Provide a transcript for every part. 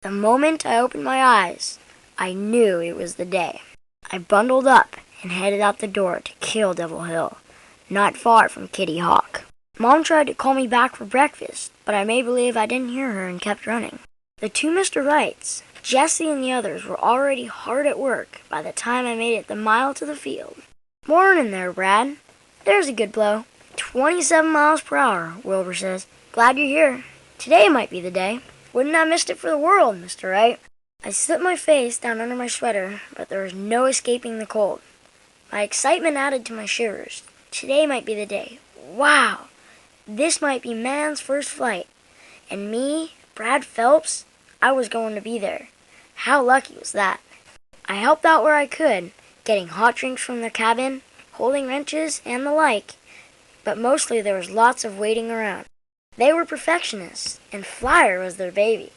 The moment I opened my eyes, I knew it was the day. I bundled up and headed out the door to Kill Devil Hill, not far from Kitty Hawk. Mom tried to call me back for breakfast, but I made believe I didn't hear her and kept running. The two Mr. Wrights, Jesse and the others, were already hard at work by the time I made it the mile to the field. "Morning there, Brad. There's a good blow. 27 miles per hour, Wilbur says. Glad you're here. Today might be the day. Wouldn't have missed it for the world, Mr. Wright." I slipped my face down under my sweater, but there was no escaping the cold. My excitement added to my shivers. Today might be the day. Wow! This might be man's first flight. And me, Brad Phelps, I was going to be there. How lucky was that? I helped out where I could, getting hot drinks from their cabin, holding wrenches, and the like, but mostly there was lots of waiting around. They were perfectionists, and Flyer was their baby.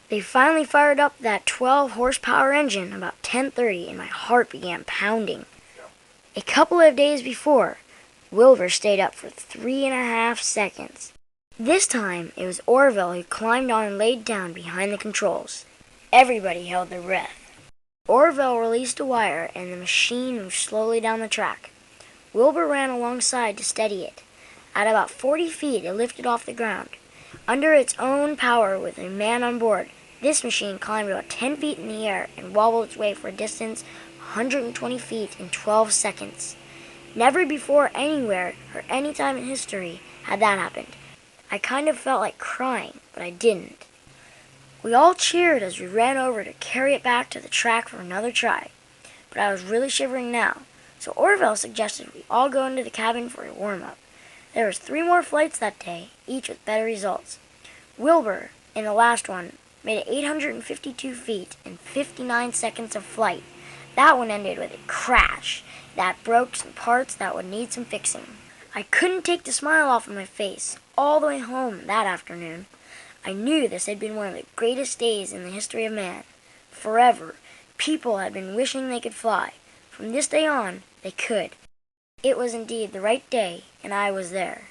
They finally fired up that 12-horsepower engine about 10:30, and my heart began pounding. A couple of days before, Wilbur stayed up for 3.5 seconds. This time, it was Orville who climbed on and laid down behind the controls. Everybody held their breath. Orville released a wire, and the machine moved slowly down the track. Wilbur ran alongside to steady it. At about 40 feet, it lifted off the ground. Under its own power, with a man on board, this machine climbed about 10 feet in the air and wobbled its way for a distance 120 feet in 12 seconds. Never before anywhere or any time in history had that happened. I kind of felt like crying, but I didn't. We all cheered as we ran over to carry it back to the track for another try, but I was really shivering now, so Orville suggested we all go into the cabin for a warm-up. There was 3 more flights that day, each with better results. Wilbur, in the last one, made it 852 feet in 59 seconds of flight. That one ended with a crash that broke some parts that would need some fixing. I couldn't take the smile off of my face all the way home that afternoon. I knew this had been one of the greatest days in the history of man. Forever, people had been wishing they could fly. From this day on, they could. It was indeed the right day, and I was there.